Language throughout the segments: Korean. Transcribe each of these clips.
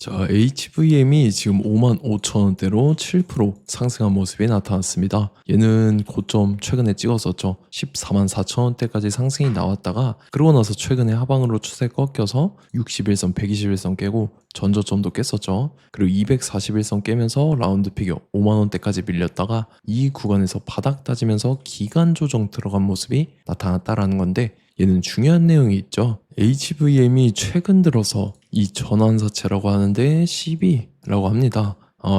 자, HVM이 지금 55,000원대로 7% 상승한 모습이 나타났습니다. 얘는 고점 최근에 찍었었죠. 144,000원대까지 상승이 나왔다가 그러고 나서 최근에 하방으로 추세 꺾여서 61선, 121선 깨고 전저점도 깼었죠. 그리고 241선 깨면서 라운드 피겨 5만원대까지 밀렸다가 이 구간에서 바닥 다지면서 기간 조정 들어간 모습이 나타났다라는 건데, 얘는 중요한 내용이 있죠. HVM이 최근 들어서 이 전환사채라고 하는데 CB라고 합니다.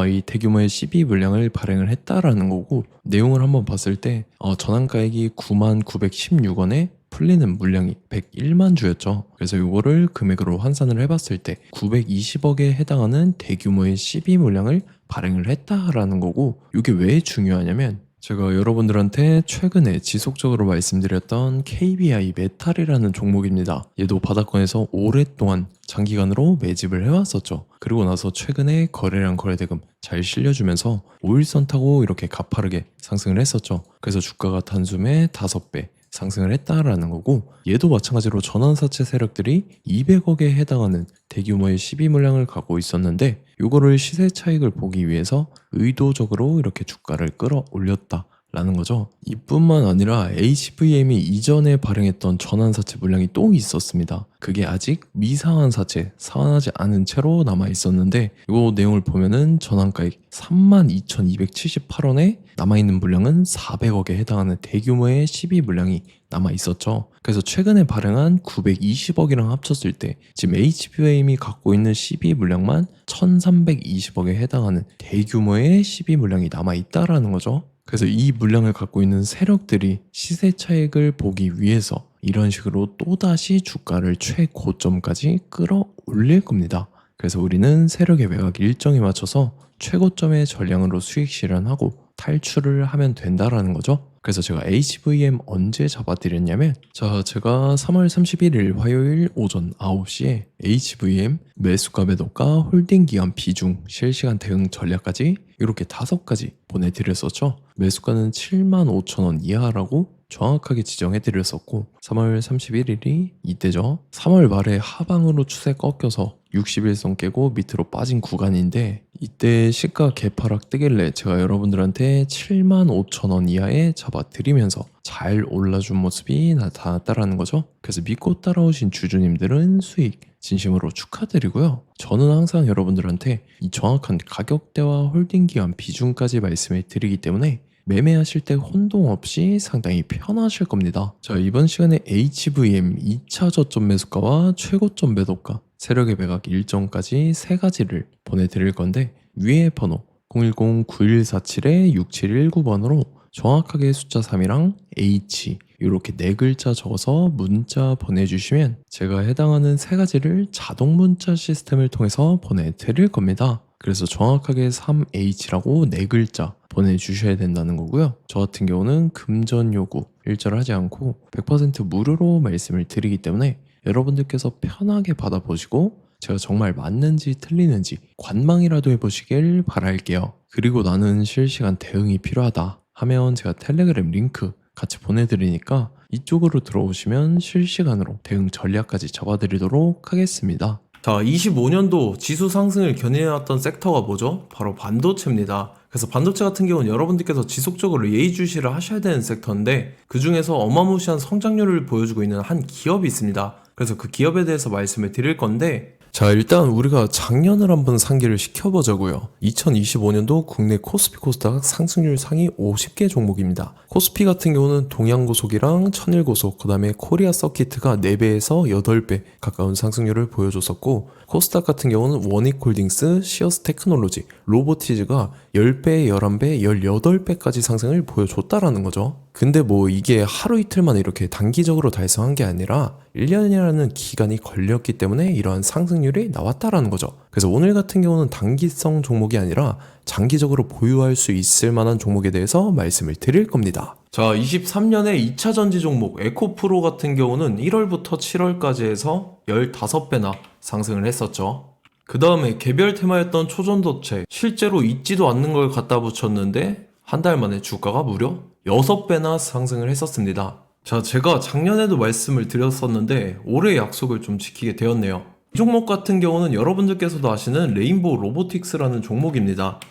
이 대규모의 CB 물량을 발행을 했다라는 거고, 내용을 한번 봤을 때 전환가액이 99,916원에 풀리는 물량이 101만 주였죠. 그래서 이거를 금액으로 환산을 해봤을 때 920억에 해당하는 대규모의 CB 물량을 발행을 했다라는 거고, 이게 왜 중요하냐면 제가 여러분들한테 최근에 지속적으로 말씀드렸던 KBI 메탈이라는 종목입니다. 얘도 바닥권에서 오랫동안 장기간으로 매집을 해왔었죠. 그리고 나서 최근에 거래량 거래대금 잘 실려주면서 5일선 타고 이렇게 가파르게 상승을 했었죠. 그래서 주가가 단숨에 5배 상승을 했다라는 거고, 얘도 마찬가지로 전환사채 세력들이 200억에 해당하는 대규모의 시비 물량을 갖고 있었는데, 이거를 시세 차익을 보기 위해서 의도적으로 이렇게 주가를 끌어올렸다 라는 거죠. 이뿐만 아니라 HVM이 이전에 발행했던 전환사채 물량이 또 있었습니다. 그게 아직 미상환 사채, 상환하지 않은 채로 남아 있었는데, 이 내용을 보면은 전환가액 32,278원에 남아있는 물량은 400억에 해당하는 대규모의 시비 물량이 남아 있었죠. 그래서 최근에 발행한 920억이랑 합쳤을 때 지금 HVM이 갖고 있는 시비 물량만 1320억에 해당하는 대규모의 시비 물량이 남아 있다라는 거죠. 그래서 이 물량을 갖고 있는 세력들이 시세 차익을 보기 위해서 이런 식으로 또다시 주가를 최고점까지 끌어올릴 겁니다. 그래서 우리는 세력의 매각 일정에 맞춰서 최고점의 전량으로 수익 실현하고 탈출을 하면 된다라는 거죠. 그래서 제가 HVM 언제 잡아드렸냐면, 제가 3월 31일 화요일 오전 9시에 HVM 매수가 매도가 홀딩 기간 비중 실시간 대응 전략까지 이렇게 5가지 보내드렸었죠. 매수가는 75,000원 이하라고 정확하게 지정해드렸었고, 3월 31일이 이때죠. 3월 말에 하방으로 추세 꺾여서 61선 깨고 밑으로 빠진 구간인데, 이때 시가 개파락 뜨길래 제가 여러분들한테 75,000원 이하에 잡아드리면서 잘 올라준 모습이 나타났다라는 거죠. 그래서 믿고 따라오신 주주님들은 수익 진심으로 축하드리고요. 저는 항상 여러분들한테 이 정확한 가격대와 홀딩 기간 비중까지 말씀을 드리기 때문에 매매하실 때 혼동 없이 상당히 편하실 겁니다. 자, 이번 시간에 HVM 2차 저점 매수가와 최고점 매도가, 세력의 매각 일정까지 3가지를 보내드릴 건데, 위에 번호 010-9147-6719번으로 정확하게 숫자 3이랑 H 이렇게 4글자 적어서 문자 보내주시면 제가 해당하는 3가지를 자동 문자 시스템을 통해서 보내드릴 겁니다. 그래서 정확하게 3H라고 4글자 보내주셔야 된다는 거고요. 저 같은 경우는 금전 요구 일절하지 않고 100% 무료로 말씀을 드리기 때문에 여러분들께서 편하게 받아보시고 제가 정말 맞는지 틀리는지 관망이라도 해보시길 바랄게요. 그리고 나는 실시간 대응이 필요하다 하면 제가 텔레그램 링크 같이 보내드리니까 이쪽으로 들어오시면 실시간으로 대응 전략까지 잡아드리도록 하겠습니다. 자, 25년도 지수 상승을 견인해왔던 섹터가 뭐죠? 바로 반도체입니다. 그래서 반도체 같은 경우는 여러분들께서 지속적으로 예의주시를 하셔야 되는 섹터인데, 그 중에서 어마무시한 성장률을 보여주고 있는 한 기업이 있습니다. 그래서 그 기업에 대해서 말씀을 드릴 건데, 자, 일단 우리가 작년을 한번 상기를 시켜보자고요. 2025년도 국내 코스피 코스닥 상승률 상위 50개 종목입니다. 코스피 같은 경우는 동양고속이랑 천일고속, 그 다음에 코리아 서키트가 4배에서 8배 가까운 상승률을 보여줬었고, 코스닥 같은 경우는 원익홀딩스, 시어스 테크놀로지, 로보티즈가 10배, 11배, 18배까지 상승을 보여줬다라는 거죠. 근데 뭐 이게 하루 이틀만 이렇게 단기적으로 달성한 게 아니라 1년이라는 기간이 걸렸기 때문에 이러한 상승률이 나왔다라는 거죠. 그래서 오늘 같은 경우는 단기성 종목이 아니라 장기적으로 보유할 수 있을 만한 종목에 대해서 말씀을 드릴 겁니다. 자, 23년에 2차 전지 종목 에코프로 같은 경우는 1월부터 7월까지 해서 15배나 상승을 했었죠. 그 다음에 개별 테마였던 초전도체, 실제로 있지도 않는 걸 갖다 붙였는데 한 달 만에 주가가 무려 6배나 상승을 했었습니다. 자, 제가 작년에도 말씀을 드렸었는데 올해 약속을 좀 지키게 되었네요. 이 종목 같은 경우는 여러분들께서도 아시는 레인보우 로보틱스라는 종목입니다.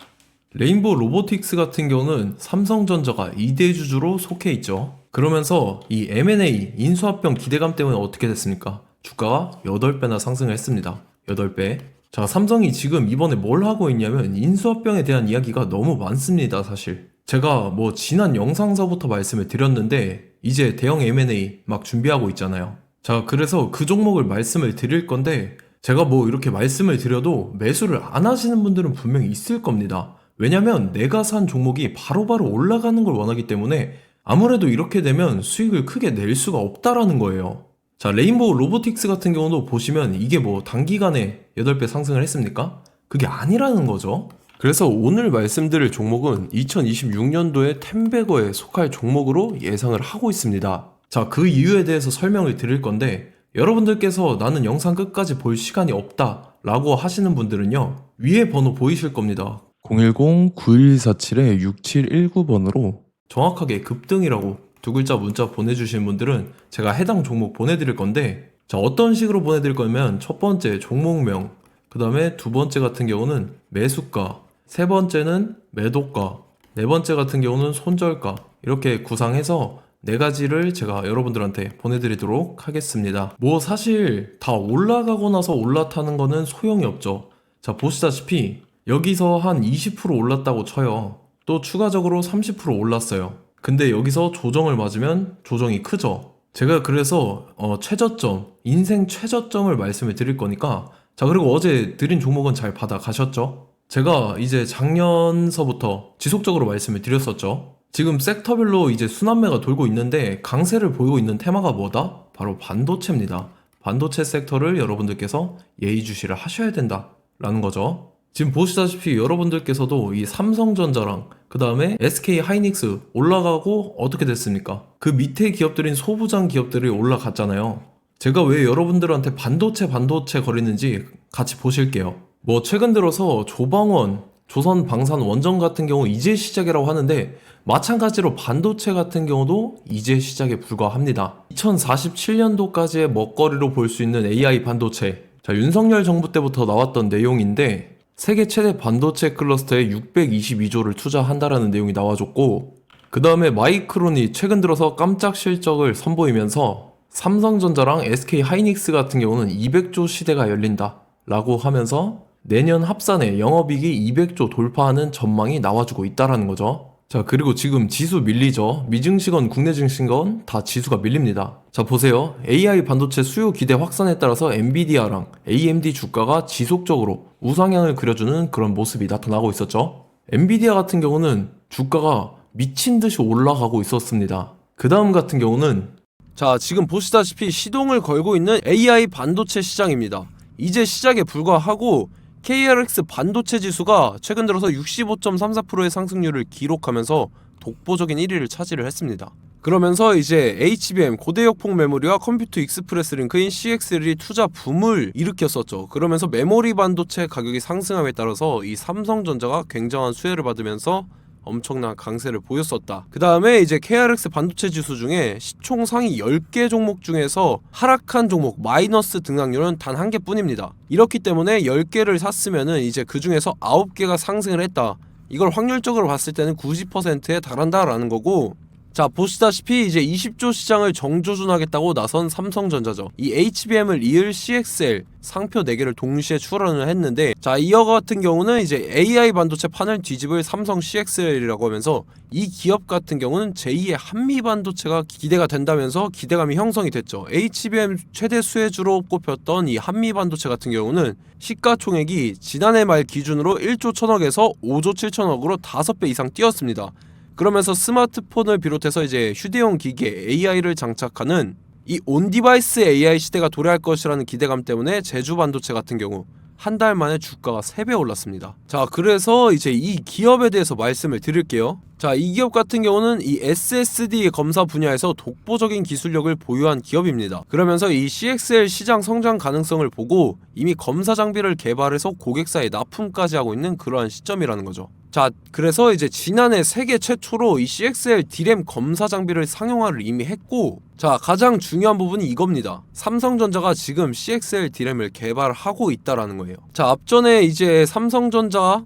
레인보우 로보틱스 같은 경우는 삼성전자가 2대 주주로 속해 있죠. 그러면서 이 M&A 인수합병 기대감 때문에 어떻게 됐습니까? 주가가 8배나 상승을 했습니다. 8배. 자, 삼성이 지금 이번에 뭘 하고 있냐면 인수합병에 대한 이야기가 너무 많습니다, 사실. 제가 뭐 지난 영상서부터 말씀을 드렸는데 이제 대형 M&A 막 준비하고 있잖아요. 자, 그래서 그 종목을 말씀을 드릴 건데 제가 뭐 이렇게 말씀을 드려도 매수를 안 하시는 분들은 분명히 있을 겁니다. 왜냐면 내가 산 종목이 바로바로 올라가는 걸 원하기 때문에 아무래도 이렇게 되면 수익을 크게 낼 수가 없다라는 거예요. 자, 레인보우 로보틱스 같은 경우도 보시면 이게 뭐 단기간에 8배 상승을 했습니까? 그게 아니라는 거죠. 그래서 오늘 말씀드릴 종목은 2026년도에 템베거에 속할 종목으로 예상을 하고 있습니다. 자, 그 이유에 대해서 설명을 드릴 건데 여러분들께서 나는 영상 끝까지 볼 시간이 없다 라고 하시는 분들은요, 위에 번호 보이실 겁니다. 010-9147-6719번으로 정확하게 급등이라고 두 글자 문자 보내주신 분들은 제가 해당 종목 보내드릴 건데, 자, 어떤 식으로 보내드릴 거냐면 첫 번째 종목명, 그 다음에 두 번째 같은 경우는 매수가, 세 번째는 매도가, 네 번째 같은 경우는 손절가, 이렇게 구상해서 네 가지를 제가 여러분들한테 보내드리도록 하겠습니다. 뭐 사실 다 올라가고 나서 올라타는 거는 소용이 없죠. 자, 보시다시피 여기서 한 20% 올랐다고 쳐요. 또 추가적으로 30% 올랐어요. 근데 여기서 조정을 맞으면 조정이 크죠. 제가 그래서 최저점, 인생 최저점을 말씀을 드릴 거니까, 자, 그리고 어제 드린 종목은 잘 받아가셨죠? 제가 이제 작년서부터 지속적으로 말씀을 드렸었죠. 지금 섹터별로 이제 순환매가 돌고 있는데 강세를 보이고 있는 테마가 뭐다? 바로 반도체입니다. 반도체 섹터를 여러분들께서 예의주시를 하셔야 된다라는 거죠. 지금 보시다시피 여러분들께서도 이 삼성전자랑 그 다음에 SK 하이닉스 올라가고 어떻게 됐습니까? 그 밑에 기업들인 소부장 기업들이 올라갔잖아요. 제가 왜 여러분들한테 반도체 거리는지 같이 보실게요. 뭐 최근 들어서 조방원, 조선방산 원전 같은 경우 이제 시작이라고 하는데 마찬가지로 반도체 같은 경우도 이제 시작에 불과합니다. 2047년도까지의 먹거리로 볼 수 있는 AI 반도체. 자, 윤석열 정부 때부터 나왔던 내용인데 세계 최대 반도체 클러스터에 622조를 투자한다라는 내용이 나와줬고, 그 다음에 마이크론이 최근 들어서 깜짝 실적을 선보이면서 삼성전자랑 SK 하이닉스 같은 경우는 200조 시대가 열린다 라고 하면서 내년 합산에 영업이익이 200조 돌파하는 전망이 나와주고 있다라는 거죠. 자, 그리고 지금 지수 밀리죠. 미증시건 국내 증시건 다 지수가 밀립니다. 자, 보세요. AI 반도체 수요 기대 확산에 따라서 엔비디아랑 AMD 주가가 지속적으로 우상향을 그려주는 그런 모습이 나타나고 있었죠. 엔비디아 같은 경우는 주가가 미친 듯이 올라가고 있었습니다. 그 다음 같은 경우는, 자, 지금 보시다시피 시동을 걸고 있는 AI 반도체 시장입니다. 이제 시작에 불과하고 KRX 반도체 지수가 최근 들어서 65.34%의 상승률을 기록하면서 독보적인 1위를 차지를 했습니다. 그러면서 이제 HBM 고대역폭 메모리와 컴퓨터 익스프레스 링크인 CXL이 투자 붐을 일으켰었죠. 그러면서 메모리 반도체 가격이 상승함에 따라서 이 삼성전자가 굉장한 수혜를 받으면서 엄청난 강세를 보였었다. 그 다음에 이제 KRX 반도체 지수 중에 시총 상위 10개 종목 중에서 하락한 종목 마이너스 등락률은 단 1개뿐입니다. 이렇기 때문에 10개를 샀으면은 이제 그 중에서 9개가 상승을 했다. 이걸 확률적으로 봤을 때는 90%에 달한다라는 거고, 자, 보시다시피 이제 20조 시장을 정조준하겠다고 나선 삼성전자죠. 이 HBM을 이을 CXL 상표 4개를 동시에 출원을 했는데, 자, 이어 같은 경우는 이제 AI 반도체 판을 뒤집을 삼성 CXL이라고 하면서 이 기업 같은 경우는 제2의 한미 반도체가 기대가 된다면서 기대감이 형성이 됐죠. HBM 최대 수혜주로 꼽혔던 이 한미 반도체 같은 경우는 시가총액이 지난해 말 기준으로 1조 1000억에서 5조 7천억으로 5배 이상 뛰었습니다. 그러면서 스마트폰을 비롯해서 이제 휴대용 기기에 AI를 장착하는 이 온디바이스 AI 시대가 도래할 것이라는 기대감 때문에 제주 반도체 같은 경우 한 달 만에 주가가 3배 올랐습니다. 자, 그래서 이제 이 기업에 대해서 말씀을 드릴게요. 자, 이 기업 같은 경우는 이 SSD 검사 분야에서 독보적인 기술력을 보유한 기업입니다. 그러면서 이 CXL 시장 성장 가능성을 보고 이미 검사 장비를 개발해서 고객사에 납품까지 하고 있는 그러한 시점이라는 거죠. 자, 그래서 이제 지난해 세계 최초로 이 CXL D램 검사 장비를 상용화를 이미 했고, 자, 가장 중요한 부분이 이겁니다. 삼성전자가 지금 CXL D램을 개발하고 있다라는 거예요. 자, 앞전에 이제 삼성전자가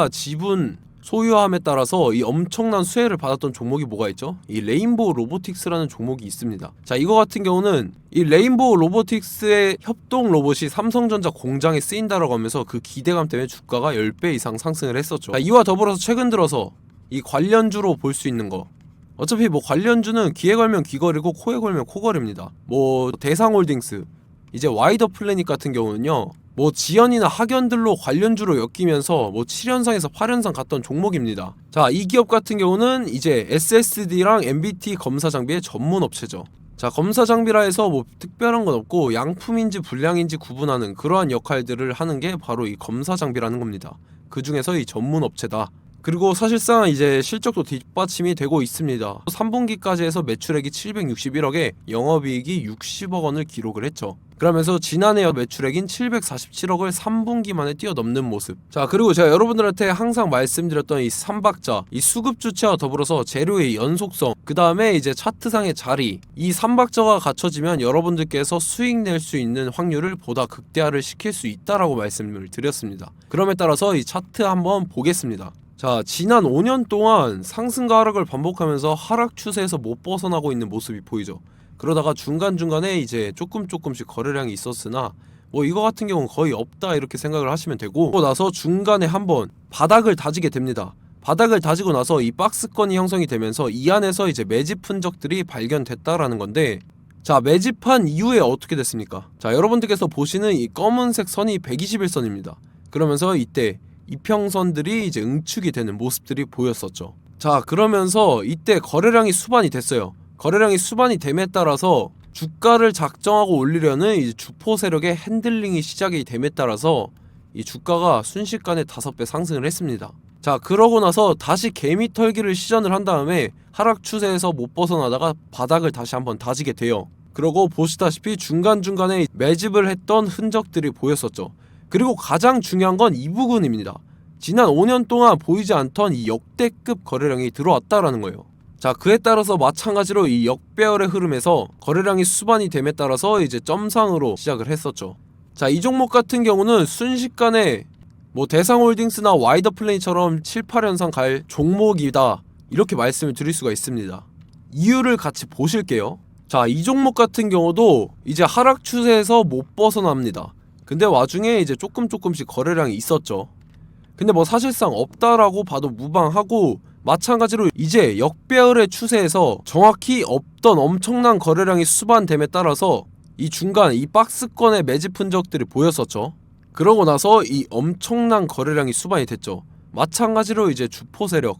지분 소유함에 따라서 이 엄청난 수혜를 받았던 종목이 뭐가 있죠? 이 레인보우 로보틱스라는 종목이 있습니다. 자, 이거 같은 경우는 이 레인보우 로보틱스의 협동 로봇이 삼성전자 공장에 쓰인다라고 하면서 그 기대감 때문에 주가가 10배 이상 상승을 했었죠. 자, 이와 더불어서 최근 들어서 이 관련주로 볼 수 있는 거, 어차피 뭐 관련주는 귀에 걸면 귀걸이고 코에 걸면 코걸입니다. 뭐 대상홀딩스, 이제 와이더 플래닛 같은 경우는요, 뭐 지연이나 학연들로 관련주로 엮이면서 뭐 7연상에서 8연상 갔던 종목입니다. 자, 이 기업 같은 경우는 이제 SSD랑 MBT 검사 장비의 전문 업체죠. 자, 검사 장비라 해서 뭐 특별한 건 없고 양품인지 불량인지 구분하는 그러한 역할들을 하는 게 바로 이 검사 장비라는 겁니다. 그 중에서 이 전문 업체다. 그리고 사실상 이제 실적도 뒷받침이 되고 있습니다. 3분기까지 해서 매출액이 761억에 영업이익이 60억 원을 기록을 했죠. 그러면서 지난해 매출액인 747억을 3분기 만에 뛰어넘는 모습. 자, 그리고 제가 여러분들한테 항상 말씀드렸던 이 3박자, 이 수급 주체와 더불어서 재료의 연속성, 그 다음에 이제 차트상의 자리, 이 3박자가 갖춰지면 여러분들께서 수익 낼 수 있는 확률을 보다 극대화를 시킬 수 있다라고 말씀을 드렸습니다. 그럼에 따라서 이 차트 한번 보겠습니다. 자, 지난 5년 동안 상승과 하락을 반복하면서 하락 추세에서 못 벗어나고 있는 모습이 보이죠. 그러다가 중간중간에 이제 조금씩 거래량이 있었으나 뭐 이거 같은 경우는 거의 없다 이렇게 생각을 하시면 되고, 그러고 나서 중간에 한번 바닥을 다지게 됩니다. 바닥을 다지고 나서 이 박스권이 형성이 되면서 이 안에서 이제 매집 흔적들이 발견됐다라는 건데, 자, 매집한 이후에 어떻게 됐습니까? 자, 여러분들께서 보시는 이 검은색 선이 121선입니다. 그러면서 이때 이평선들이 이제 응축이 되는 모습들이 보였었죠. 자, 그러면서 이때 거래량이 수반이 됐어요. 거래량이 수반이 됨에 따라서 주가를 작정하고 올리려는 이제 주포 세력의 핸들링이 시작이 됨에 따라서 이 주가가 순식간에 5배 상승을 했습니다. 자, 그러고 나서 다시 개미 털기를 시전을 한 다음에 하락 추세에서 못 벗어나다가 바닥을 다시 한번 다지게 돼요. 그러고 보시다시피 중간중간에 매집을 했던 흔적들이 보였었죠. 그리고 가장 중요한 건 이 부분입니다. 지난 5년 동안 보이지 않던 이 역대급 거래량이 들어왔다라는 거예요. 자, 그에 따라서 마찬가지로 이 역배열의 흐름에서 거래량이 수반이 됨에 따라서 이제 점상으로 시작을 했었죠. 자, 이 종목 같은 경우는 순식간에 뭐 대상홀딩스나 와이더 플레이처럼 7, 8연상 갈 종목이다 이렇게 말씀을 드릴 수가 있습니다. 이유를 같이 보실게요. 자, 이 종목 같은 경우도 이제 하락 추세에서 못 벗어납니다. 근데 와중에 이제 조금씩 거래량이 있었죠. 근데 뭐 사실상 없다라고 봐도 무방하고, 마찬가지로 이제 역배열의 추세에서 정확히 없던 엄청난 거래량이 수반됨에 따라서 이 중간 이 박스권의 매집 흔적들이 보였었죠. 그러고 나서 이 엄청난 거래량이 수반이 됐죠. 마찬가지로 이제 주포 세력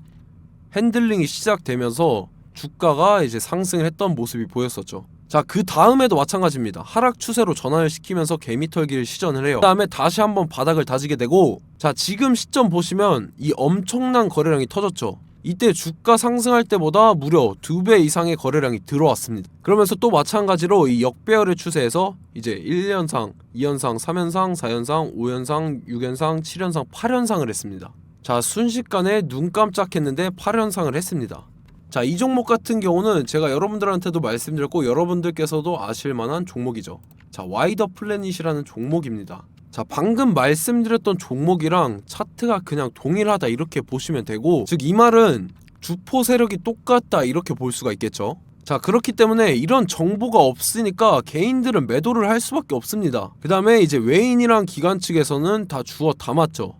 핸들링이 시작되면서 주가가 이제 상승을 했던 모습이 보였었죠. 자, 그 다음에도 마찬가지입니다. 하락 추세로 전환을 시키면서 개미털기를 시전을 해요. 그 다음에 다시 한번 바닥을 다지게 되고, 자, 지금 시점 보시면 이 엄청난 거래량이 터졌죠. 이때 주가 상승할 때보다 무려 2배 이상의 거래량이 들어왔습니다. 그러면서 또 마찬가지로 이 역배열의 추세에서 이제 1연상, 2연상, 3연상, 4연상, 5연상, 6연상, 7연상, 8연상을 했습니다. 자, 순식간에 눈 깜짝했는데 8연상을 했습니다. 자, 이 종목 같은 경우는 제가 여러분들한테도 말씀드렸고 여러분들께서도 아실만한 종목이죠. 자, 와이더 플래닛이라는 종목입니다. 자, 방금 말씀드렸던 종목이랑 차트가 그냥 동일하다 이렇게 보시면 되고, 즉 이 말은 주포 세력이 똑같다 이렇게 볼 수가 있겠죠. 자, 그렇기 때문에 이런 정보가 없으니까 개인들은 매도를 할 수밖에 없습니다. 그 다음에 이제 외인이랑 기관 측에서는 다 주워 담았죠.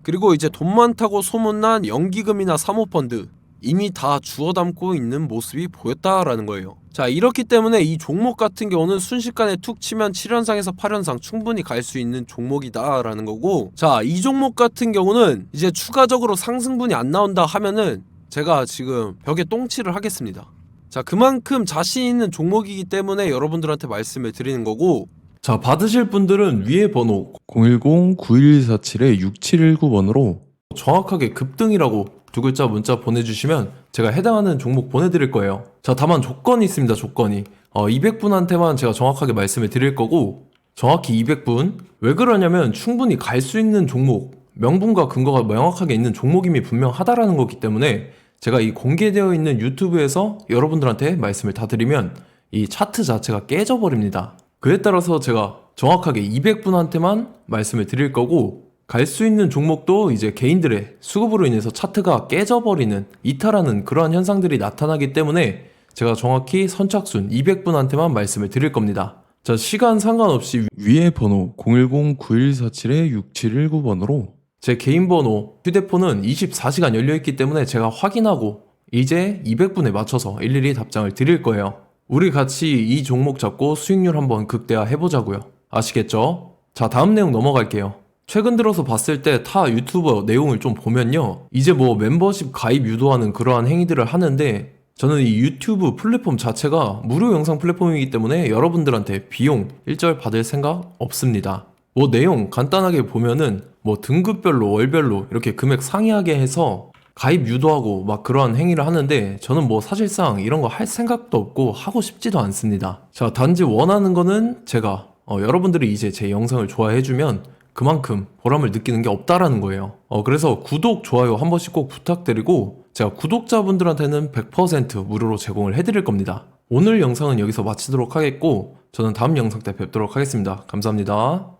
그리고 이제 돈 많다고 소문난 연기금이나 사모펀드 이미 다 주워 담고 있는 모습이 보였다라는 거예요. 자, 이렇기 때문에 이 종목 같은 경우는 순식간에 툭 치면 7연상에서 8연상 충분히 갈 수 있는 종목이다 라는 거고, 자, 이 종목 같은 경우는 이제 추가적으로 상승분이 안 나온다 하면은 제가 지금 벽에 똥칠을 하겠습니다. 자, 그만큼 자신 있는 종목이기 때문에 여러분들한테 말씀을 드리는 거고, 자, 받으실 분들은 위에 번호 010-9147-6719번으로 정확하게 급등이라고 두 글자 문자 보내주시면 제가 해당하는 종목 보내드릴 거예요. 자, 다만 조건이 있습니다. 조건이 200분한테만 제가 정확하게 말씀을 드릴 거고, 정확히 200분. 왜 그러냐면 충분히 갈 수 있는 종목 명분과 근거가 명확하게 있는 종목임이 분명하다라는 거기 때문에 제가 이 공개되어 있는 유튜브에서 여러분들한테 말씀을 다 드리면 이 차트 자체가 깨져버립니다. 그에 따라서 제가 정확하게 200분한테만 말씀을 드릴 거고, 갈 수 있는 종목도 이제 개인들의 수급으로 인해서 차트가 깨져버리는, 이탈하는 그러한 현상들이 나타나기 때문에 제가 정확히 선착순 200분한테만 말씀을 드릴 겁니다. 자, 시간 상관없이 위에 번호 010-9147-6719번으로 제 개인 번호, 휴대폰은 24시간 열려있기 때문에 제가 확인하고 이제 200분에 맞춰서 일일이 답장을 드릴 거예요. 우리 같이 이 종목 잡고 수익률 한번 극대화 해보자고요. 아시겠죠? 자, 다음 내용 넘어갈게요. 최근 들어서 봤을 때 타 유튜버 내용을 좀 보면요, 이제 뭐 멤버십 가입 유도하는 그러한 행위들을 하는데, 저는 이 유튜브 플랫폼 자체가 무료 영상 플랫폼이기 때문에 여러분들한테 비용 일절 받을 생각 없습니다. 뭐 내용 간단하게 보면은 뭐 등급별로 월별로 이렇게 금액 상이하게 해서 가입 유도하고 막 그러한 행위를 하는데, 저는 뭐 사실상 이런 거 할 생각도 없고 하고 싶지도 않습니다. 자, 단지 원하는 거는 제가 여러분들이 이제 제 영상을 좋아해주면 그만큼 보람을 느끼는 게 없다라는 거예요. 그래서 구독, 좋아요 한 번씩 꼭 부탁드리고, 제가 구독자분들한테는 100% 무료로 제공을 해드릴 겁니다. 오늘 영상은 여기서 마치도록 하겠고, 저는 다음 영상 때 뵙도록 하겠습니다. 감사합니다.